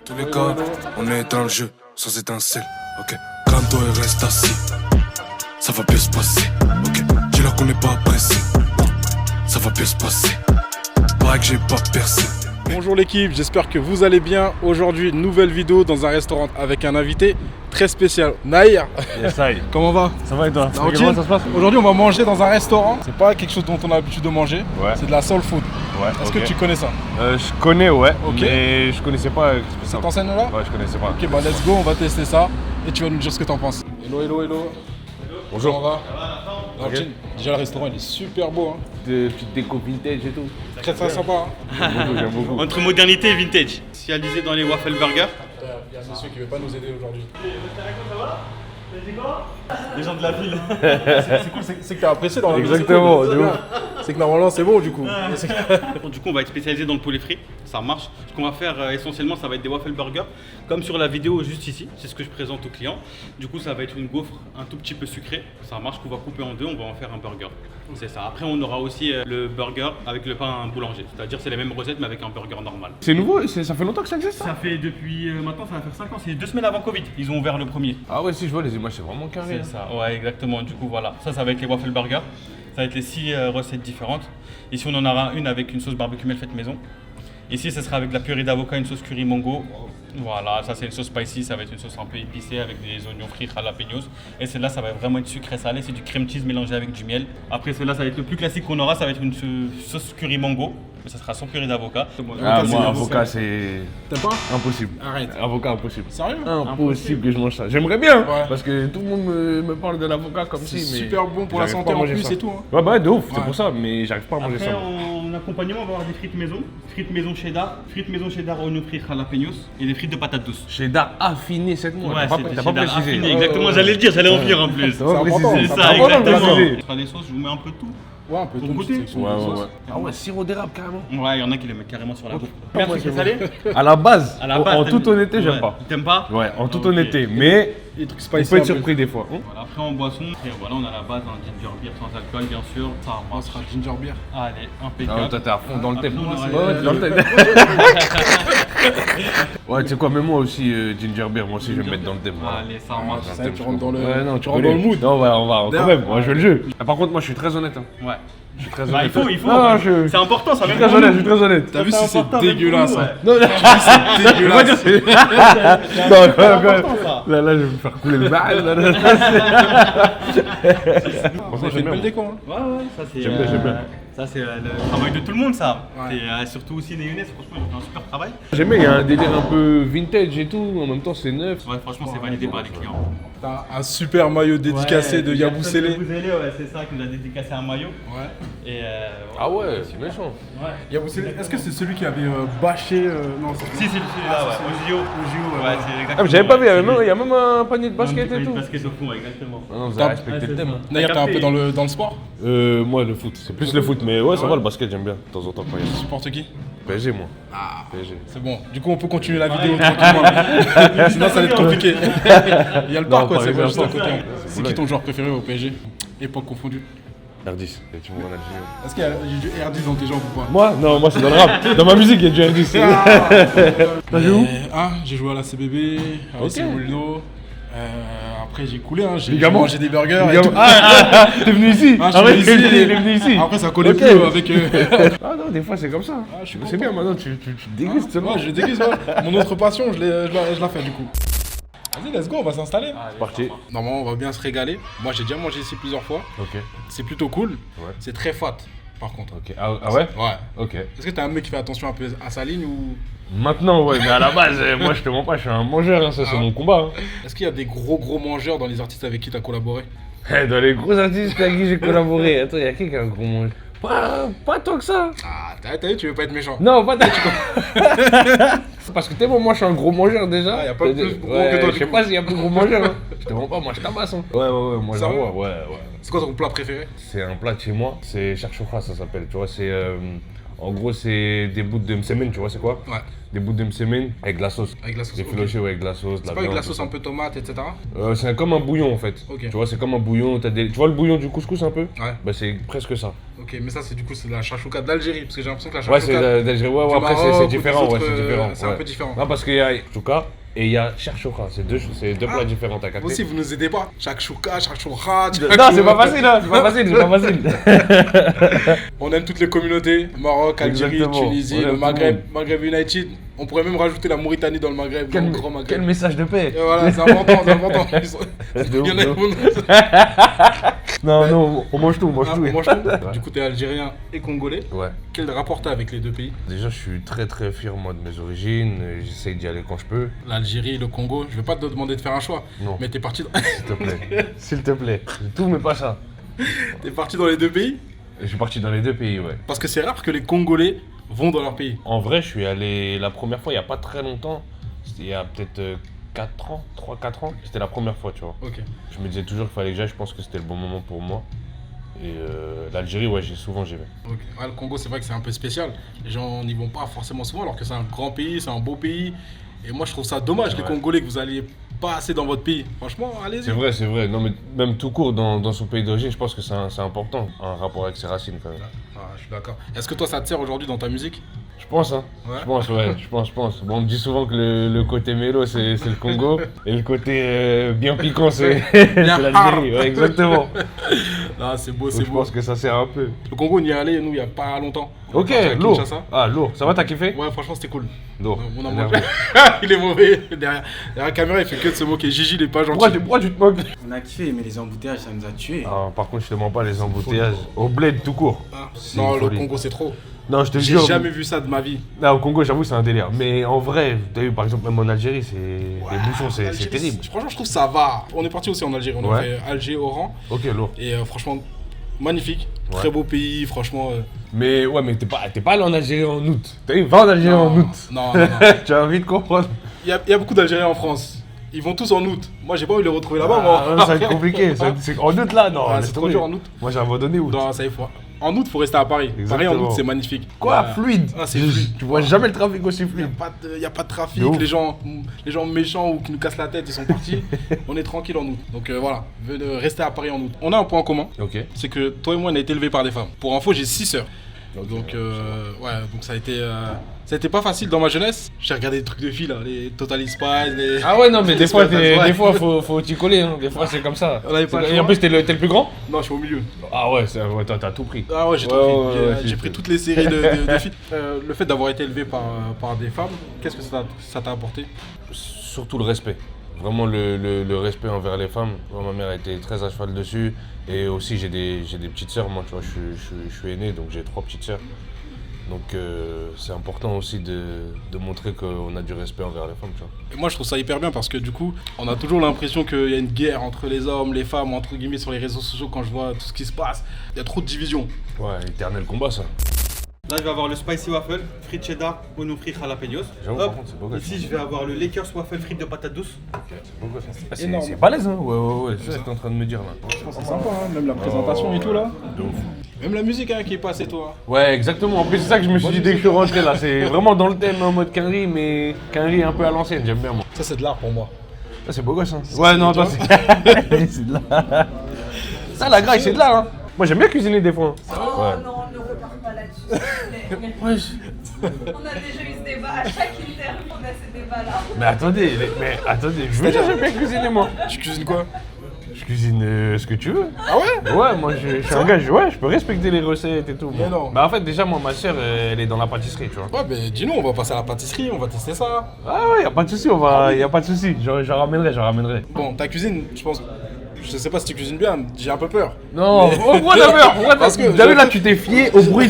tous les cas, on est dans le jeu, sans étincelle. Ok, calme-toi et reste assis. Ça va bien se passer. Ok, dis-leur qu'on n'est pas pressé. Ça va bien se passer. Pareil que j'ai pas percé. Bonjour l'équipe, j'espère que vous allez bien. Aujourd'hui, nouvelle vidéo dans un restaurant avec un invité très spécial, Nahir. Yes, aïe. Comment va? Ça va et toi? Comment ça se passe? Aujourd'hui, on va manger dans un restaurant. C'est pas quelque chose dont on a l'habitude de manger. Ouais. C'est de la soul food. Ouais. Est-ce que tu connais ça? Je connais, ouais. Ok. Mais je connaissais pas. Cette enseigne-là? Ouais, je connaissais pas. Ok, bah let's go, on va tester ça et tu vas nous dire ce que t'en penses. Hello, hello, hello. Bonjour. Comment va? Alors, Ok. déjà, le restaurant il est super beau. Hein. Petite déco vintage et tout. Très très sympa. Hein. J'aime beaucoup. Entre modernité et vintage. Spécialisé dans les waffle burgers. Il y a un monsieur qui veut pas nous aider aujourd'hui. Les gens de la ville. C'est cool, c'est que t'as apprécié dans la Exactement, c'est de cool. ouf. C'est que normalement c'est bon du coup. Du coup, on va être spécialisé dans le poulet frit. Ça marche. Ce qu'on va faire essentiellement, ça va être des waffle burgers. Comme sur la vidéo juste ici. C'est ce que je présente aux clients. Du coup, ça va être une gaufre un tout petit peu sucrée. Ça marche qu'on va couper en deux. On va en faire un burger. C'est ça. Après, on aura aussi le burger avec le pain boulanger. C'est-à-dire, c'est les mêmes recettes mais avec un burger normal. C'est nouveau, ça fait longtemps que ça existe ça? Ça fait depuis maintenant, ça va faire 5 ans. C'est 2 semaines avant Covid. Ils ont ouvert le premier. Ah ouais, si je vois les images, c'est vraiment carré. C'est ça, ouais, exactement. Du coup, voilà. Ça va être les waffle burgers. Ça va être les 6 recettes différentes. Ici, on en aura une avec une sauce barbecue faite maison. Ici, ça sera avec de la purée d'avocat, une sauce curry mango. Voilà, ça c'est une sauce spicy, ça va être une sauce un peu épicée avec des oignons frits jalapenos. Et celle-là, ça va vraiment être sucré salé, c'est du cream cheese mélangé avec du miel. Après, celle-là, ça va être le plus classique qu'on aura, ça va être une sauce curry mango. Mais ça sera sans purée d'avocat. Ah, c'est moi, bien, avocat, c'est T'aimes pas? impossible. Arrête. Avocat, impossible. Sérieux? Impossible que je mange ça. J'aimerais bien, Ouais. parce que tout le monde me parle de l'avocat comme C'est si. mais super bon pour la j'arrive santé pas à en manger plus ça. et tout. Hein. Ouais, bah, de ouf, c'est Ouais. pour ça, mais j'arrive pas à manger Après, ça. en accompagnement, on va avoir des frites maison. Frites maison cheddar, oignons frits jalapenos et des frites de patates douces. Cheddar affiné cette mois. Ouais, t'as c'est pas cheddar précisé. affiné, exactement, j'allais le dire, j'allais en venir en plus. T'as pas important, précisé. C'est ça ça, important de exactement. préciser. Ce sera des sauces, je vous mets un peu de tout. Ouais, un peu Pour de goûter. sélection Ouais, de ouais, sauce. ouais. Ah ouais, sirop d'érable carrément. Ouais, il y en a qui les mettent carrément sur la bouffe. moi, Merci, c'est c'est salé. À la base, À la base, en t'aimes- toute honnêteté, j'aime Ouais. pas. T'aimes pas? Ouais, en toute Ok. honnêteté, mais Les trucs on spicy. peut être un peu. surpris des fois. Voilà, après en boisson, et voilà, on a la base, un ginger beer sans alcool, bien sûr. Ça On marche. sera ginger beer. Allez, Ah, impeccable. toi, t'es à fond dans le thème. Après, on aura Ouais, les- dans le thème. Ouais, tu sais quoi, même moi aussi, ginger beer, moi aussi, je vais me mettre dans le thème. voilà. Allez, ça Ah, marche. ça, tu rentres dans le, Ouais, non, tu rentres dans le mood. Non, ouais, on va quand D'ailleurs, même, on va jouer le jeu. Ah, par contre, moi, je suis très honnête. Hein. Ouais. Je suis très Bah, honnête. il faut. Non, je C'est important, ça je même suis très pour honnête, nous. je suis très honnête. T'as vu Ça, si c'est c'est important, même dégueulasse. pour nous, hein. Non, non, C'est dégueulasse. non, C'est important, ça. là, je vais me faire couler le bal. Là, là. On fait une belle déco. Hein. Ouais, ça c'est. J'aime bien, j'aime bien. Ça c'est le travail de tout le monde, ça. Ouais. Et surtout aussi les Younes, franchement, ils ont fait un super travail. J'aime bien, il y a un délire un peu vintage et tout, en même temps, c'est neuf. Ouais, franchement, c'est validé par les clients. T'as un super maillot dédicacé de Yabou Sélé. Yabou Sélé, ouais, c'est ça qui nous a dédicacé un maillot. Ouais. Et Ah ouais, c'est méchant. Ouais. Yabou Sélé, est-ce que c'est celui qui avait bâché. Non, c'est Si, c'est celui-là, ouais, au JO. Au JO, Ouais, c'est Ah, exactement. mais j'avais pas vu, ouais, il y a même un panier de basket et tout. Basket au fond, ouais, exactement. Ah non, vous Top. avez respecté le thème. D'ailleurs, t'es un peu dans le sport. Moi, le foot, c'est plus le foot, mais ouais, ça va, le basket, j'aime bien, de temps en temps quand il y a. Tu supportes qui? PSG, moi. Ah, PSG. c'est bon. Du coup, on peut continuer la vidéo tranquillement. Sinon, ça va être compliqué. Il y a le parc, quoi, c'est Paris, juste à bien côté. sûr. C'est qui ton joueur préféré au PSG? Époque confondue. R10, et tu me Ronaldinho. Est-ce qu'il y a du R10 dans tes jambes ou pas? Moi Non, moi c'est dans le rap. Dans ma musique, il y a du R10. T'as joué où? J'ai joué à la CBB, à Ok. OC Moulineau. Après, j'ai coulé, hein, j'ai Ligament. mangé des burgers. Et Ligament. tout. T'es venu ici? Ah, je suis ouais, venu ici, il est venu ici. Après, ça collait Ok. plus avec. Ah non, des fois c'est comme ça. je suis C'est content. bien, maintenant tu dégustes seulement. Ouais, je déguise, ouais. Mon autre passion, je la fais du coup. Vas-y, let's go, on va s'installer. C'est parti. Normalement, on va bien se régaler. Moi, j'ai déjà mangé ici plusieurs fois. Ok. C'est plutôt cool. Ouais. C'est très fat, par contre. Ok. Ah ouais? Ouais. Ok. Est-ce que t'es un mec qui fait attention un peu à sa ligne ou. Maintenant, ouais, mais à la base, moi je te mens pas, je suis un mangeur, hein, ça c'est Ah. mon combat. Hein. Est-ce qu'il y a des gros mangeurs dans les artistes avec qui t'as collaboré? Dans les gros artistes avec qui j'ai collaboré, attends, y'a qui a un gros mangeur? Pas tant que ça. Ah, t'as vu, tu veux pas être méchant. Non, pas tant Parce que tellement moi je suis un gros mangeur déjà. Ah, y a pas plus gros Ouais, que toi, Je du sais coup. pas s'il y a plus gros mangeur. Hein. Je te mens pas, moi je tabasse. Hein. Ouais, moi Ça j'avoue, va ouais. C'est quoi ton plat préféré? C'est un plat de chez moi, c'est charchoura ça s'appelle, tu vois, c'est En gros, c'est des bouts de msemen, tu vois, c'est quoi? Ouais. Des bouts de msemen avec de la sauce. Avec la sauce. Des ok. filochés ouais, avec de la sauce, de la C'est pas avec viande, la tout sauce ça. un peu tomate, etc. C'est comme un bouillon en fait. Ok. Tu vois, c'est comme un bouillon. Tu vois le bouillon du couscous un peu? Ouais. Bah, c'est presque ça. Ok, mais ça, c'est du coup, c'est la chachouka d'Algérie. Parce que j'ai l'impression que la Ouais, c'est chachouka. d'Algérie. Ouais, du après, Maroc c'est ou des différent. Ouais, autres, c'est différent. c'est un ouais. peu différent. Non, parce qu'il y a chouka et il y a charchouka. C'est deux plats différents, t'as Vous capté? aussi, vous nous aidez pas. Chachouka, chachouka. Non, c'est pas facile, hein. C'est pas facile, c'est pas facile. On aime toutes les communautés. Maroc, Algérie, Exactement. Tunisie, On aime le tout Maghreb, le Maghreb United. On pourrait même rajouter la Mauritanie dans le Maghreb, dans le grand Maghreb. Quel message de paix. Et voilà, c'est important, c'est important. De Il y en a ouf, qui vont- Non, on mange tout, on mange Ah, tout. on mange tout. Du coup, t'es algérien et congolais. Ouais. Quel rapport t'as avec les deux pays? Déjà, je suis très très fier moi de mes origines. J'essaye d'y aller quand je peux. L'Algérie et le Congo. Je vais pas te demander de faire un choix. Non. Mais t'es parti, S'il te plaît. S'il te plaît. Tout mais pas ça. t'es parti dans les deux pays Je suis parti dans les deux pays, ouais. parce que c'est rare que les Congolais vont dans leur pays. En vrai, je suis allé la première fois il y a pas très longtemps. C'était il y a peut-être 4 ans, 3-4 ans. C'était la première fois, tu vois. Ok. Je me disais toujours qu'il fallait que j'aille. Je pense que c'était le bon moment pour moi. Et l'Algérie, ouais, j'y vais. Ok. Ouais, le Congo, c'est vrai que c'est un peu spécial. Les gens n'y vont pas forcément souvent, alors que c'est un grand pays, c'est un beau pays. Et moi, je trouve ça dommage, les Ouais. Congolais, que vous alliez pas assez dans votre pays. Franchement, allez-y. C'est vrai, c'est vrai. Non, mais même tout court, dans son pays d'origine, je pense que c'est important. Un rapport avec ses racines, quand même. Ah, je suis d'accord. Est-ce que toi, ça te sert aujourd'hui dans ta musique? Je pense, hein. Ouais. Je pense, ouais. Je pense. Bon, on me dit souvent que le côté mélo, c'est le Congo. Et le côté bien piquant, c'est l'Algérie. Ouais, exactement. Non, c'est beau, Donc, c'est je beau. pense que ça sert un peu. Le Congo, on y est allé, nous, il y a pas longtemps. On est Ok, parti à lourd. Kinshasa. Ah, lourd. Ça va, t'as kiffé? Ouais, franchement, c'était cool. Lourd. On a Énervé. mangé. Il est mauvais. Derrière la caméra, il fait que de se moquer. Gigi, il est pas gentil. Pourquoi tu te moques? On a kiffé, mais les embouteillages, ça nous a tués. Ah, par contre, je te mens pas les embouteillages. Au bled, tout court. Ah, C'est non, une le folie. Congo, c'est trop. Non, je te J'ai jure. jamais vu ça de ma vie. Là, au Congo, j'avoue, c'est un délire. Mais en vrai, t'as vu, par exemple, même en Algérie, les bouchons, c'est Algérie, terrible. Franchement, je trouve que ça va. On est parti aussi en Algérie. On a Ouais. fait Alger, Oran. Ok, lourd. Et franchement, magnifique. Ouais. Très beau pays, franchement. Mais ouais, mais t'es pas allé en Algérie en août. T'as vu, va en Algérie non, en août. Non, non, non. Tu as envie de comprendre. Il y a beaucoup d'Algériens en France. Ils vont tous en août. Moi, j'ai pas envie de les retrouver là-bas, moi. Ah, ça va être compliqué. En août, là, non. Ah, laisse c'est trop tomber. dur en août. Moi, j'ai abandonné août. Non, ça y est, en août, faut rester à Paris. Paris en Exactement. août, c'est magnifique. Quoi, Ouais. fluide. Ah, c'est fluide. Tu vois jamais le trafic aussi Il n'y fluide. a pas de trafic, De ouf. les gens méchants ou qui nous cassent la tête, ils sont partis. On est tranquille en août. Donc voilà, rester à Paris en août. On a un point commun, Ok. c'est que toi et moi, on a été élevés par des femmes. Pour info, j'ai 6 sœurs. Donc donc ça a été pas facile dans ma jeunesse. J'ai regardé des trucs de filles là, les Total Spies, les... Ah ouais, non, mais des fois, Ouais. faut t'y coller. Hein. Des fois, c'est comme ça. On avait pas le Et en choix. plus, t'es le plus grand? Non, je suis au milieu. Ah ouais, toi, t'as tout pris. Ah ouais, j'ai tout Ouais, pris. ouais, J'ai- ouais, j'ai c'est- pris toutes les séries de filles. Le fait d'avoir été élevé par des femmes, qu'est-ce que ça t'a apporté? Surtout le respect. Vraiment le respect envers les femmes. Moi, ma mère a été très à cheval dessus. Et aussi j'ai des petites sœurs. Moi, tu vois, je suis aîné, donc j'ai 3 petites sœurs. Donc c'est important aussi de montrer qu'on a du respect envers les femmes, tu vois. Et moi je trouve ça hyper bien parce que du coup on a toujours l'impression qu'il y a une guerre entre les hommes, les femmes, entre guillemets sur les réseaux sociaux quand je vois tout ce qui se passe. Il y a trop de divisions. Ouais, éternel combat, ça. Là, je vais avoir le spicy waffle, frites cheddar, oignon frit jalapenos. J'avoue, Hop. par contre, c'est beau gosse. Ici, je vais avoir le Lakers waffle frites de patates douces. C'est beau gosse. Ah, Énorme. c'est balèze, hein. Ouais, c'est ça que t'es en train de me dire, là. C'est sympa, hein, même la présentation et tout là. De ouf. Même la musique hein, qui est passée toi. Ouais, exactement. En plus, c'est ça que je me suis dit dès que je suis rentré, là. C'est vraiment dans le thème, en mode quinri, mais quinri un peu à l'ancienne. J'aime bien, moi. Ça c'est de l'art pour moi. Ça, c'est beau gosse, hein. Ouais, non, toi, c'est... c'est de l'art. Ça, la graille, c'est de l'art, hein. Moi, j'aime bien cuisiner des fois. Oh non, ne repars pas là-dessus, s'il te plaît. Ouais. On a déjà eu ce débat, à chaque interview, on a ces débats-là. Mais attendez, je veux dire, j'aime bien cuisiner, moi. Tu cuisines quoi? Je cuisine ce que tu veux. Ah ouais? Ouais, moi, je suis un gars, je peux respecter les recettes et tout. Mais non. Bah, en fait, déjà, moi, ma soeur, elle est dans la pâtisserie, tu vois. Ouais ben dis-nous, on va passer à la pâtisserie, on va tester ça. Ah ouais, y a pas de souci, y a pas de souci. J'en ramènerai. Bon, ta cuisine, je sais pas si tu cuisines bien, j'ai un peu peur. Non, Mais- pourquoi t'as peur? Parce que T'as vu je- là, tu t'es fié au bruit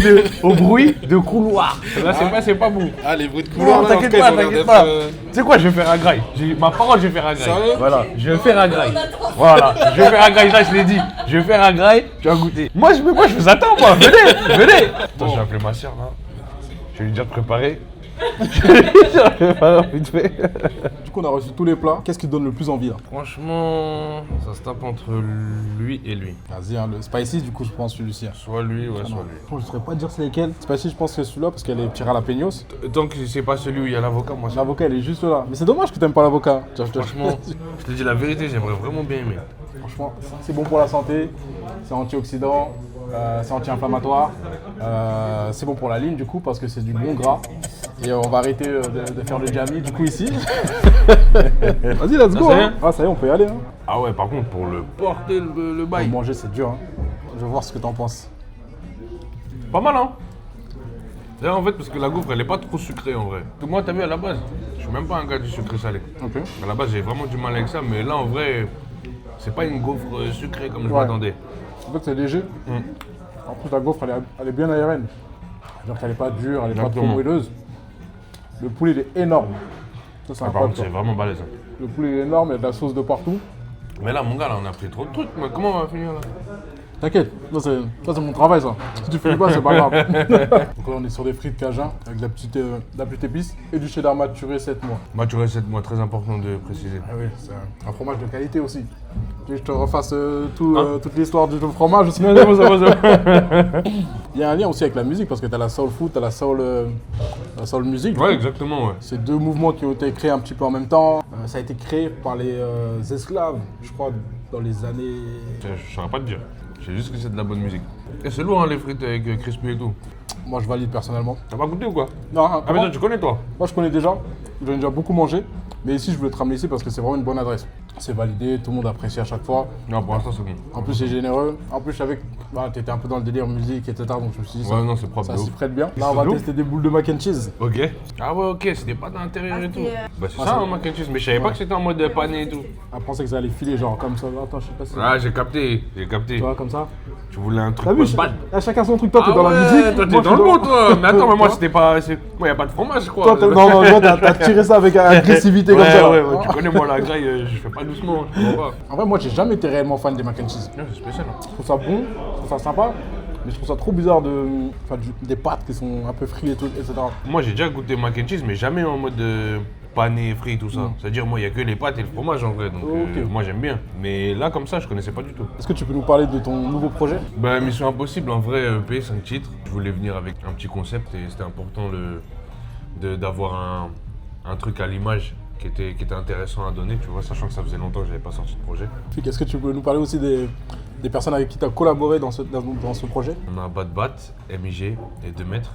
de couloir. Là, c'est pas bon. Ah les bruits de couloir Non, là, en tout t'inquiète cas, ils pas, ont l'air t'inquiète d'être, pas. Tu sais quoi, je vais faire un graille. Ma parole, je vais faire un graille. Sérieux? Voilà, je vais faire un graille. On attend. Voilà, je vais faire un graille, là, je l'ai dit. Je vais faire un graille, tu vas goûter. Moi, je vous attends, moi. Venez. Attends, je vais appeler ma soeur là. Je vais lui dire de préparer. J'aurais pas vite fait. Du coup, on a reçu tous les plats. Qu'est-ce qui te donne le plus envie là? Franchement, ça se tape entre lui et lui. Vas-y, hein, le spicy, du coup, je pense celui-ci. Hein. Soit lui, ouais, Ah non, soit lui. je ne saurais pas dire c'est lesquels. Spicy, je pense que c'est celui-là parce qu'elle est petits jalapenos. Tant que c'est pas celui où il y a l'avocat, moi, ça. L'avocat, elle est juste là. Mais c'est dommage que t'aimes pas l'avocat. Franchement, je te dis la vérité, j'aimerais vraiment bien aimer. Franchement, c'est bon pour la santé, c'est antioxydant, c'est anti-inflammatoire, c'est bon pour la ligne du coup parce que c'est du bon gras. Et on va arrêter de faire le jammy du coup ici. Vas-y, let's go. Ça y est Hein. Ah ça y est, on peut y aller. Hein. Ah ouais, par contre, pour le porter, le Pour bail. manger, c'est dur. Hein. Je veux voir ce que t'en penses. Pas mal, hein? D'ailleurs, en fait, parce que la gaufre, elle est pas trop sucrée en vrai. Parce que moi, t'as vu, à la base, je suis même pas un gars du sucré salé. Ok. À la base, j'ai vraiment du mal avec ça, mais là, en vrai, c'est pas une gaufre sucrée comme je Ouais. m'attendais. En fait, c'est léger. En plus, la gaufre, elle est bien aérienne. C'est-à-dire qu'elle est pas dure, elle est pas trop Exactement. moelleuse. Le poulet, il est énorme. Ça, c'est Ah, par contre, important. c'est vraiment balèze. Hein. Le poulet, il est énorme, il y a de la sauce de partout. Mais là, mon gars, là, on a pris trop de trucs. Mais comment on va finir là? T'inquiète, ça c'est mon travail ça. Si tu finis pas, c'est pas grave. Donc là on est sur des frites cajun avec de la petite épice et du cheddar maturé 7 mois. Maturé 7 mois, très important de préciser. Ah oui, c'est un fromage de qualité aussi. Tu veux que je te refasse toute l'histoire du fromage aussi. Il y a un lien aussi avec la musique parce que t'as la soul food, t'as la soul music. Ouais, exactement, ouais. C'est deux mouvements qui ont été créés un petit peu en même temps. Ça a été créé par les esclaves, je crois, dans les années... Je saurais pas te dire. Je sais juste que c'est de la bonne musique. Et c'est lourd, hein, les frites avec crispy et tout. Moi je valide personnellement. T'as pas goûté ou quoi? Non, Ah, mais toi, tu connais toi? moi je connais déjà, j'en ai déjà beaucoup mangé, mais ici je voulais te ramener ici parce que c'est vraiment une bonne adresse. C'est validé, tout le monde apprécie à chaque fois. Non, pour l'instant, c'est bon. En plus c'est généreux. En plus je savais que tu étais un peu dans le délire musique, etc. Donc je me suis dit Ouais, non, c'est propre ça de s'y ouf. prête bien. C'est Là on va de ouf. tester des boules de mac and cheese. Ok. Ah ouais, ok, c'est des pâtes à l'intérieur et tout. Bah c'est Ah, ça, c'est- hein, mac and cheese. Mais je savais pas que c'était en mode pané et tout. On pensait que ça allait filer genre comme ça. Attends, je sais pas si... Ah, j'ai capté, j'ai capté. Tu vois comme ça. Tu voulais un truc T'as vu, pas de là, chacun son truc. Toi t'es Ah dans la ouais, musique. toi moi, t'es je dans le suis bon toi. Mais attends, mais moi Toi, c'était pas... Moi y a pas de fromage je crois. Toi, non, toi t'as tiré ça avec agressivité comme ça. Ouais, là. ouais, tu connais moi la graille, je fais pas doucement, je comprends pas. En vrai moi j'ai jamais été réellement fan des mac and cheese. Non, c'est spécial. Hein. Je trouve ça bon, je trouve ça sympa, mais je trouve ça trop bizarre des pâtes qui sont un peu frites et tout, etc. Moi j'ai déjà goûté mac and cheese, mais jamais en mode pané, frit, tout ça. C'est-à-dire moi il y a que les pâtes et le fromage en vrai, donc Ok. moi j'aime bien. Mais là comme ça je connaissais pas du tout. Est-ce que tu peux nous parler de ton nouveau projet? Bah Mission Impossible en vrai EP 5 titres. Je voulais venir avec un petit concept et c'était important d'avoir un truc à l'image qui était intéressant à donner, tu vois, sachant que ça faisait longtemps que j'avais pas sorti de projet. Est-ce que tu peux nous parler aussi des personnes avec qui tu as collaboré dans ce projet? On a Bad Bat, MIG et 2 mètres.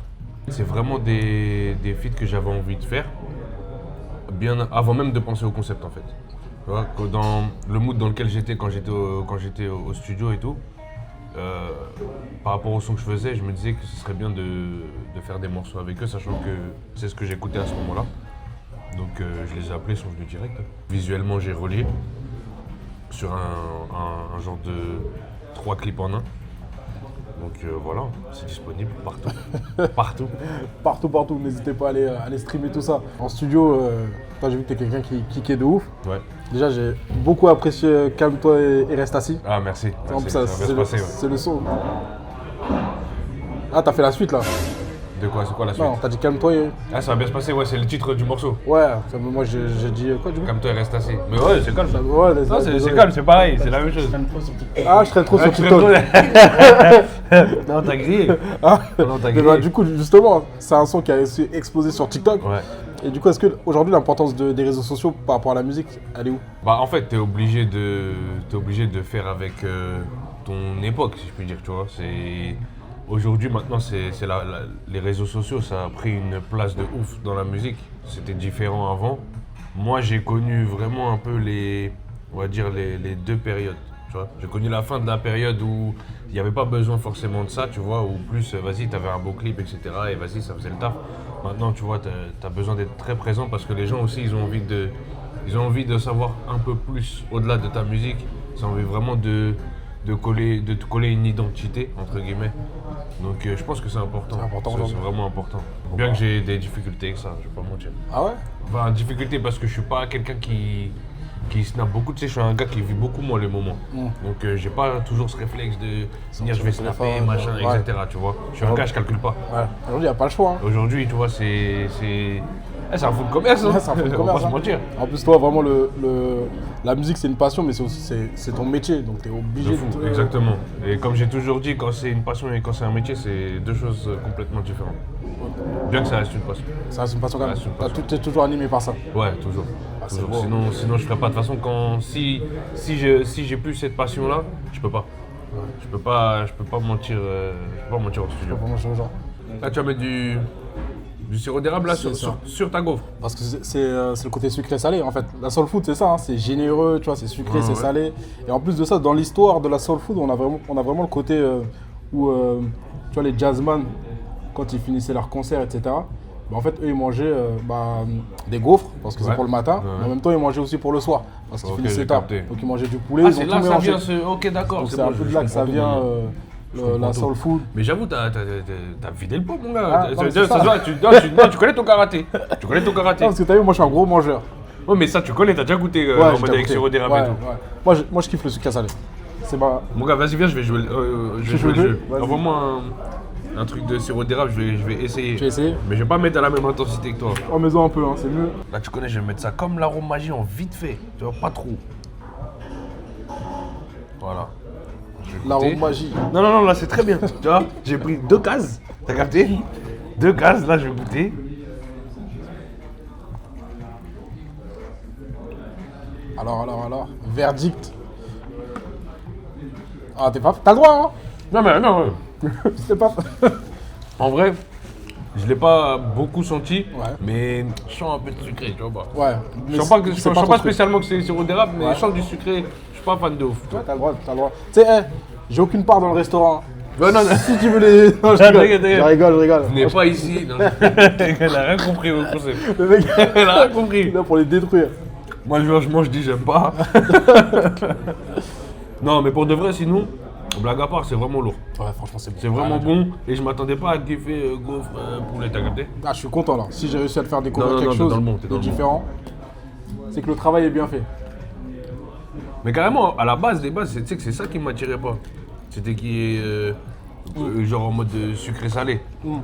C'est vraiment des feats que j'avais envie de faire, bien avant même de penser au concept en fait. Tu vois, que dans le mood dans lequel j'étais quand j'étais au studio et tout, par rapport au son que je faisais, je me disais que ce serait bien de faire des morceaux avec eux, sachant que c'est ce que j'écoutais à ce moment-là. Donc je les ai appelés, ils sont venus direct. Visuellement, j'ai relié sur un genre de 3 clips en un. Donc voilà, c'est disponible partout. partout. Partout, n'hésitez pas à aller streamer tout ça. En studio, toi j'ai vu que t'es quelqu'un qui kickait de ouf. Ouais. Déjà j'ai beaucoup apprécié Calme-toi et reste assis. Ah merci. En plus, Ça va bien se passer, ouais. c'est le son. Ah t'as fait la suite là? De quoi? C'est quoi la suite? Non, t'as dit Calme-toi et... Ah ça va bien se passer, ouais, c'est le titre du morceau. Ouais, moi j'ai dit quoi du coup? Comme toi, reste assis. Mais ouais, c'est calme. Ouais, Non, c'est désolé. calme, c'est pareil, c'est la même chose. Ah je traîne trop sur TikTok. Non, t'as grillé. Ah, Non, t'as mais bah, du coup, justement, c'est un son qui a aussi explosé sur TikTok. Ouais. Et du coup, est-ce que aujourd'hui l'importance des réseaux sociaux par rapport à la musique, elle est où? Bah en fait, t'es obligé de faire avec ton époque, si je puis dire, tu vois. Aujourd'hui, maintenant, les réseaux sociaux, ça a pris une place de ouf dans la musique. C'était différent avant. Moi, j'ai connu vraiment un peu on va dire les deux périodes, tu vois. J'ai connu la fin de la période où il n'y avait pas besoin forcément de ça, tu vois, où plus, vas-y, t'avais un beau clip, etc. Et vas-y, ça faisait le taf. Maintenant, tu vois, t'as besoin d'être très présent parce que les gens aussi, ils ont envie de savoir un peu plus au-delà de ta musique. Ils ont envie vraiment de te coller une identité, entre guillemets. Donc je pense que c'est important. C'est important C'est aujourd'hui. vraiment important. Bien que j'ai des difficultés avec ça, je vais pas mentir. Ah ouais? Enfin, difficulté parce que je suis pas quelqu'un qui qui snap beaucoup. Tu sais, je suis un gars qui vit beaucoup moi les moments. Donc j'ai pas toujours ce réflexe de venir, je vais snapper, téléphone, machin, ouais. etc. Tu vois. Je suis un gars, je calcule pas. Ouais. Aujourd'hui, il n'y a pas le choix. Hein. Aujourd'hui, tu vois, c'est un fou de commerce. Hein. Ouais, c'est un fou de On commerce, va pas hein. se mentir. En plus, toi, vraiment, la musique, c'est une passion, mais c'est aussi c'est ton métier. Donc, tu es obligé De fou, exactement. Et comme j'ai toujours dit, quand c'est une passion et quand c'est un métier, c'est deux choses complètement différentes. Bien que ça reste une passion. Ça reste une passion quand même. Ça reste une Tu es toujours animé par ça. Ouais, toujours. Ah, c'est Toujours. beau. Sinon, je ferais pas. De toute façon, si j'ai plus cette passion-là, je peux pas. Je peux pas mentir au studio. Vraiment, je rejoins. Là, tu vas mettre du sirop d'érable là C'est ça. sur ta gaufre. Parce que c'est le côté sucré-salé en fait. La soul food c'est ça, hein. C'est généreux, tu vois, c'est sucré, c'est ouais. salé. Et en plus de ça, dans l'histoire de la soul food, on a vraiment le côté où, tu vois, les jazzman, quand ils finissaient leurs concerts, etc., bah, en fait, eux, ils mangeaient des gaufres, parce que c'est Ouais. pour le matin, Ouais. mais en même temps, ils mangeaient aussi pour le soir, parce qu'ils Ok, finissaient j'ai tard. capté. Donc ils mangeaient du poulet, Ah, ils c'est ont là tout que ça mélangé. vient ce. Ok, d'accord. Donc c'est bon, un peu de là que ça comprends tout vient, maintenant. la comprends soul tout. food. Mais j'avoue, t'as vidé le pot, mon gars. Ah, non, mais c'est Ça ça. se voit, non, tu connais ton karaté. Tu connais ton karaté. Non, parce que t'as vu, moi je suis un gros mangeur. Ouais, mais ça, tu connais, t'as déjà goûté Ouais, en j'ai mode déjà avec goûté. sirop d'érable Ouais, et tout. ouais. Moi, je kiffe le sucré salé. C'est ma... Mon gars, vas-y, viens, je vais jouer Tu le veux jeu. Vas-y. Envoie-moi un truc de sirop d'érable, je vais essayer. Tu vas essayer? Mais je vais pas mettre à la même intensité que toi. En maison un peu, hein, c'est mieux. Là, tu connais, je vais mettre ça comme l'arôme magie en vite fait. Tu vois, pas trop. Voilà. Je vais L'arôme goûter. magie. Non, là, c'est très bien. Tu vois, j'ai pris 2 cases. T'as capté? 2 cases, là, je vais goûter. Alors. Verdict. Ah, t'as le droit, hein? Non, mais non. C'est pas... En vrai, je l'ai pas beaucoup senti, Ouais. mais je sens un peu de sucré, tu vois. Ouais. Je sens pas, c'est pas ton truc. spécialement que c'est sirop d'érable, mais Ouais. je sens du sucré. Je suis pas fan de ouf. tu vois. Ouais, t'as le droit. Tu sais, j'ai aucune part dans le restaurant. Ouais, non, Si tu veux les... Non, je rigole. Vous n'êtes pas ici. Non. Elle a rien compris au concept. Le mec, Elle a rien compris. il est là pour les détruire. Moi, je mange, je dis j'aime pas. Non, mais pour de vrai, sinon, blague à part, c'est vraiment lourd. Ouais, franchement, c'est bon. C'est vraiment Ouais, bon et je m'attendais pas à kiffer gaufre, poulet, t'as capté? Ah, je suis content là. Si j'ai réussi à te faire découvrir Non, quelque t'es chose dans le bon, t'es dans de le bon. différent, c'est que le travail est bien fait. Mais carrément, à la base, des bases, tu sais que c'est ça qui m'attirait pas. C'était qu'il y ait genre en mode sucré-salé.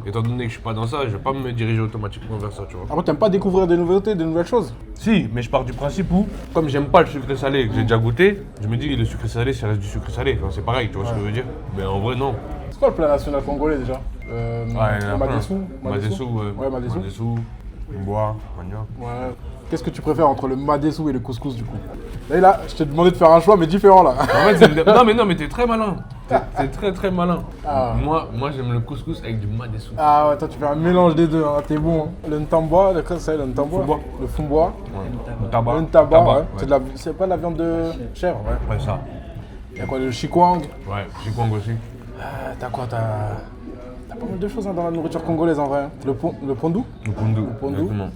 Étant donné que je suis pas dans ça, je vais pas me diriger automatiquement vers ça, tu vois. Après, t'aimes pas découvrir des nouveautés, des nouvelles choses? Si, mais je pars du principe où, comme j'aime pas le sucré-salé et que j'ai déjà goûté, je me dis le sucré-salé, ça reste du sucré-salé. Enfin, c'est pareil, tu vois ce que je veux dire? Mais en vrai, non. C'est quoi le plat national congolais déjà? il y en a Madessou? plein. Madessou, Ouais, Madessou. Madessou, Bois, Magna. Ouais. Qu'est-ce que tu préfères entre le madessou et le couscous du coup? Là, je t'ai demandé de faire un choix mais différent là. En fait, non mais t'es très malin. T'es très très malin. Ah. Moi j'aime le couscous avec du madessou. Ah ouais, toi tu fais un mélange des deux, hein. T'es bon. Hein. Le ntambwa, le ntambwa. Fumbois. Le fumbois. Ouais. Le tabac. Le tabac, ouais. ouais. C'est pas de la viande de chèvre, ouais. Ouais, ça. Y'a quoi, le chikwang? Ouais, j'ai quoi aussi. T'as quoi? T'as pas mal de choses hein, dans la nourriture congolaise en vrai. Hein. Le pondu? Le pondu. pondu. Exactement.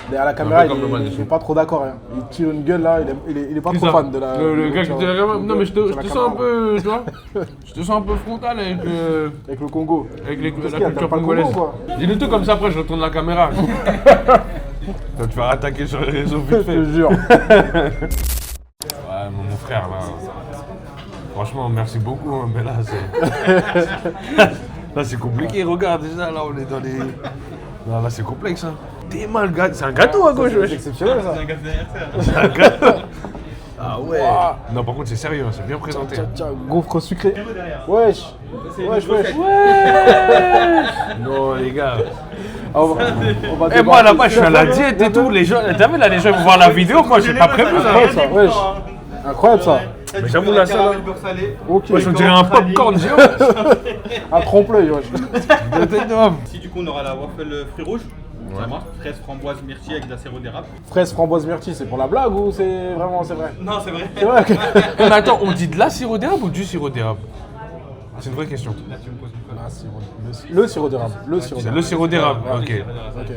Derrière la caméra, comme le il madessou. est pas trop d'accord. Hein. Il tire une gueule là, il est pas Qui trop ça fan de la. Le gars qui te regarde. Non mais je sur te la sens caméra. un peu, tu vois. Je te sens un peu frontal avec Avec le Congo. avec Qu'est-ce la qu'il y a, culture t'as pas le congolaise. Congo, quoi? Dis-le tout comme ça après je retourne la caméra. Tu vas te faire attaquer sur les réseaux Je vite fait. te jure. Ouais, mon frère, là. Franchement, merci beaucoup, hein, mais là, c'est. Là, c'est compliqué. Regarde, déjà, là, on est dans les. Non, là, c'est complexe, hein. T'es mal, gars. C'est un gâteau à gauche, C'est wesh. exceptionnel ça. C'est un gâteau d'anniversaire. C'est un gâteau. Ah ouais. Ouah. Non, par contre, c'est sérieux, hein, c'est bien présenté. Tiens, gaufre sucré. Wesh. Wesh. Non, les gars. Ah, on va Et moi, là-bas, je suis à la diète et tout. Les gens, t'as vu, là, les gens vont voir la vidéo. Moi, j'ai pas prévu ça. Incroyable ça, wesh. Incroyable ça. Mais j'avoue, là, ça, là. Beurre salé. Ok. Moi, je dirais un popcorn géant. Un trompe-l'œil, wesh. De tête d'homme. Ici, du coup, on aura la waffle fruits rouges. Ça marche. Fraise, framboise, myrtille avec de la sirop d'érable. Fraise, framboise, myrtille, c'est pour la blague ou c'est vraiment, c'est vrai? Non, c'est vrai. C'est vrai que... Mais attends, on dit de la sirop d'érable ou du sirop d'érable? C'est une vraie question. Là, tu me poses une colle. Le sirop d'érable. Le sirop C'est d'érable. le sirop d'érable, ok. Ok.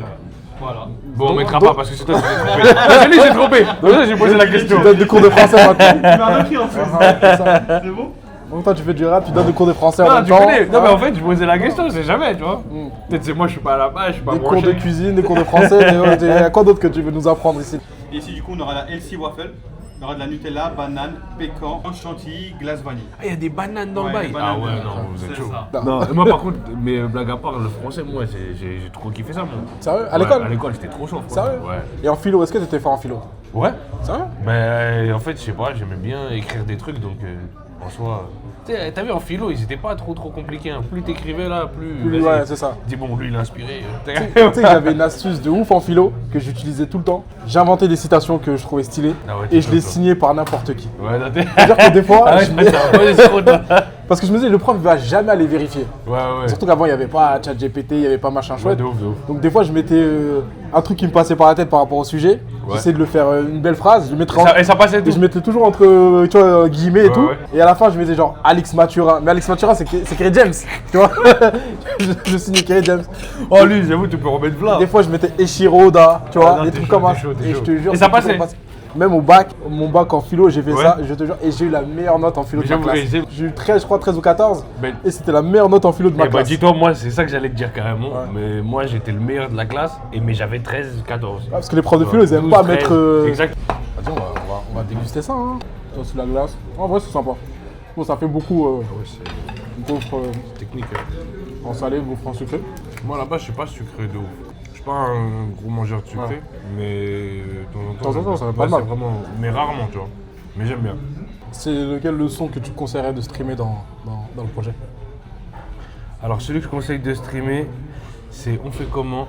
Voilà. Bon, on mettra pas parce que c'est toi qui t'es trompé. C'est lui qui s'est trompé. Donc j'ai posé la question. Tu donnes des cours de français maintenant. Tu m'as repris en fait. C'est ça. C'est bon? Donc toi tu fais du rap, tu donnes des cours de français en Non, même tu temps. connais. Non, mais en fait, je posais la question, je sais jamais, tu vois. Peut-être c'est moi, je suis pas là-bas, je suis pas Des cours de branché. cuisine, des cours de français, il y a quoi d'autre que tu veux nous apprendre ici? Et ici, du coup, on aura la LC waffle. Il y aura de la Nutella, banane, pécan, chantilly, glace vanille. Ah, il y a des bananes dans le Ouais, bail. les bananes Ah ouais, dedans, non, vous êtes c'est chaud. ça. Non, moi par contre, mais blague à part, le français, moi j'ai trop kiffé ça. Moi. Sérieux? À Ouais, l'école? À l'école, j'étais trop chaud. Sérieux? Ouais. Et en philo, est-ce que t'étais fort en philo? Ouais. Sérieux? Ben en fait, je sais pas, j'aimais bien écrire des trucs donc en soi. T'as vu en philo, ils étaient pas trop compliqués. Hein. Plus t'écrivais là, plus. Vas-y. Ouais, c'est ça. Dis bon, lui il est inspiré. Tu sais que j'avais une astuce de ouf en philo que j'utilisais tout le temps. J'inventais des citations que je trouvais stylées Ah ouais, et je tu les peux, signais par n'importe qui. Ouais, non, t'es. C'est-à-dire que des fois, Ah ouais, je t'es un bon escroc, toi. parce que je me disais, le prof ne va jamais aller vérifier. Ouais, ouais. Surtout qu'avant, il n'y avait pas ChatGPT, il n'y avait pas machin Ouais, chouette. de ouf, de ouf. Donc des fois, je mettais un truc qui me passait par la tête par rapport au sujet. Ouais. J'essayais de le faire une belle phrase. Je le mettrais Et ça passait et tout. je mettais toujours entre tu vois, guillemets et Ouais, tout. ouais. Et à la fin, je mettais genre Alex Mathurin. Mais Alex Mathurin, c'est Kerry James. Tu vois. je signais Kerry James. Oh, lui, j'avoue, tu peux remettre là. Des fois, je mettais Eshiro Oda. Tu vois, non, des t'es trucs chaud, comme t'es ça. chaud, t'es Et je chaud. te jure, Et ça c'est toujours passait. passé. Même au bac, mon bac en philo, j'ai fait Ouais. ça, je te jure, et j'ai eu la meilleure note en philo Mais de ma j'avoue, classe. et J'ai eu 13, je crois, 13 ou 14, Mais- et c'était la meilleure note en philo de ma Eh bah classe. dis-toi, moi c'est ça que j'allais te dire carrément, Ouais. mais moi j'étais le meilleur de la classe, mais j'avais 13, 14. Parce que les profs de philo, ils aiment 12, pas 13. mettre. Exact. Vas-y, on va déguster ça, hein. Ça, c'est la glace. En vrai, c'est sympa. Bon, ça fait beaucoup Ouais, c'est gaufre technique. Hein. en salé, gaufre en sucré. Moi là-bas je suis pas sucré de ouf. Je suis pas un gros mangeur de sucré, Ouais. mais de temps en temps, ça va pas ouais, mal. c'est vraiment, mais rarement tu vois. Mais j'aime bien. C'est lequel le son que tu conseillerais de streamer dans le projet? Alors celui que je conseille de streamer, c'est On fait comment,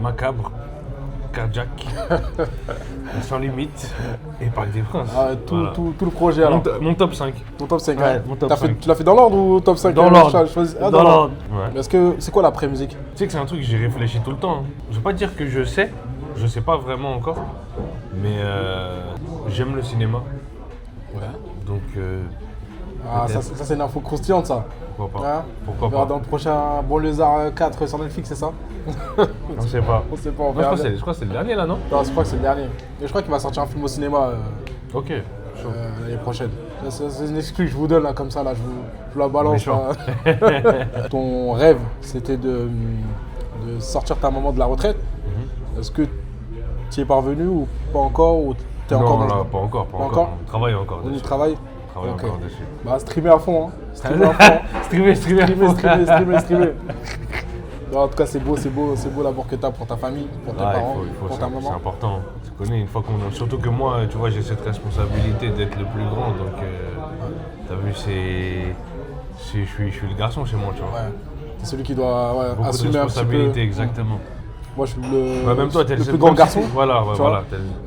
Macabre, Cardiaque, Sans limite et Parc des Princes. Ah, Voilà. tout le projet alors. Mon top 5. Ton top 5. Ouais, hein. mon top 5. Tu l'as fait dans l'ordre ou top 5? Dans l'ordre. Ah, Dans l'ordre. Ouais. Mais est-ce que c'est quoi l'après-musique? Tu sais que c'est un truc que j'ai réfléchi tout le temps. Hein. Je vais pas dire que je sais pas vraiment encore, mais j'aime le cinéma, Ouais. donc Ah, ça, peut-être. ça, c'est une info croustillante ça. pourquoi pas. Hein Pourquoi On verra pas. dans le prochain Banlieusard 4 sur Netflix, c'est ça? On sait pas. On sait pas, on Moi, je verra crois que bien. c'est le dernier là, non? Non, je crois que c'est le dernier. Et je crois qu'il va sortir un film au cinéma Ok. Chaud. l'année prochaine. C'est une exclue que je vous donne là, comme ça, là, je vous la balance. Méchant. Là. Ton rêve, c'était de sortir ta maman de la retraite. Mhm. Est-ce que tu y es parvenu ou pas encore, ou t'es Non, encore dans là, pas encore, pas encore. encore On travaille encore On y dessus. travaille. On travaille Ok. encore dessus. Bah, streamer à fond, hein. Streamer à fond. Streamer. Streamer. Non, en tout cas, c'est beau l'amour que tu as pour ta famille, pour tes Ah, parents, il faut, pour c'est ta c'est maman. important. Tu connais, une fois qu'on a... Surtout que moi, tu vois, j'ai cette responsabilité d'être le plus grand, donc t'as vu, je suis le garçon chez moi, tu vois. Ouais. C'est celui qui doit Beaucoup de assumer un petit responsabilité, peu. exactement. Moi, je suis le, Bah, même toi, t'es le le plus grand garçon. Voilà, ouais, tu vois. voilà.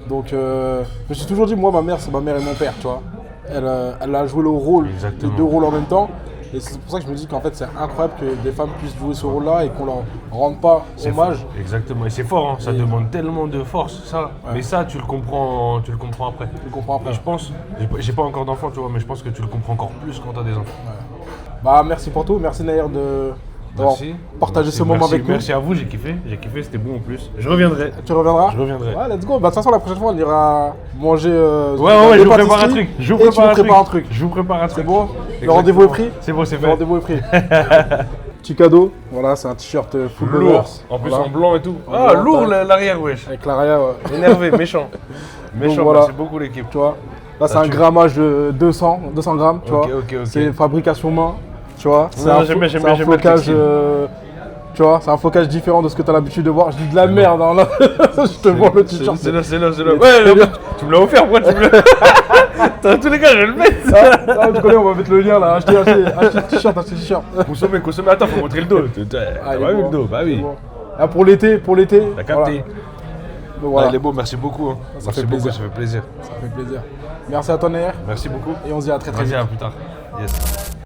Donc, je me suis toujours dit, moi, ma mère, c'est ma mère et mon père, tu vois. Elle a joué le rôle, Exactement. les deux rôles en même temps. Et c'est pour ça que je me dis qu'en fait, c'est incroyable que des femmes puissent jouer ce rôle-là et qu'on leur rende pas C'est hommage. fort. Exactement, et c'est fort, hein. Ça Et- demande tellement de force, ça. Ouais. Mais ça, tu le comprends après. Tu le comprends après. Et je pense, j'ai pas encore d'enfants, tu vois, mais je pense que tu le comprends encore plus quand t'as des enfants. Bah, merci pour tout. Merci Nair d'avoir Merci. partagé Merci, ce moment merci, avec nous. Merci à vous, j'ai kiffé, c'était bon en plus. Je reviendrai. Tu reviendras? Je reviendrai. Ouais, let's go. Bah, de toute façon, la prochaine fois, on ira manger. Ouais, des je vous prépare un pâtisseries truc. Je et vous tu prépare nous prépares un truc. Je vous prépare un truc. C'est bon? Le Exactement. rendez-vous est pris? C'est bon, c'est Le fait. rendez-vous est pris. Petit cadeau. Voilà, c'est un t-shirt full Lourd. lovers. En plus Voilà. en blanc et tout. En Ah, blanc, lourd taille. l'arrière, wesh. Avec l'arrière, Énervé, méchant. Méchant, voilà. merci beaucoup l'équipe. tu vois. Là, c'est Ah, un tu- grammage de 200 grammes, tu Ok, vois. ok, ok. C'est fabrication main, tu vois. C'est Non, un, j'aime bien, j'aime c'est bien, un j'aime bien le flocage, textile. tu vois, c'est un flocage différent de ce que tu as l'habitude de voir. Je dis de la merde, hein, là. Je te vends le t-shirt. C'est là. Il est Ouais, très bien. tu me l'as offert, pourquoi tu me l'as. Dans tous les cas, je vais le mettre. Ah, tu connais, on va mettre le lien là. Achetez le t-shirt, achetez le t-shirt. Consommez. Attends, faut montrer le dos. T'as Ah, il pas est vu beau, le dos? Bah il est oui. beau. Ah, pour l'été. T'as capté. Voilà. Donc, voilà. Ah, il est beau, merci beaucoup. Hein. Ça Merci fait beaucoup, plaisir. ça fait plaisir. Ça fait plaisir. Merci à toi, Nair. Merci beaucoup. Et on se dit à très Vas-y, vite. à plus tard. Yes.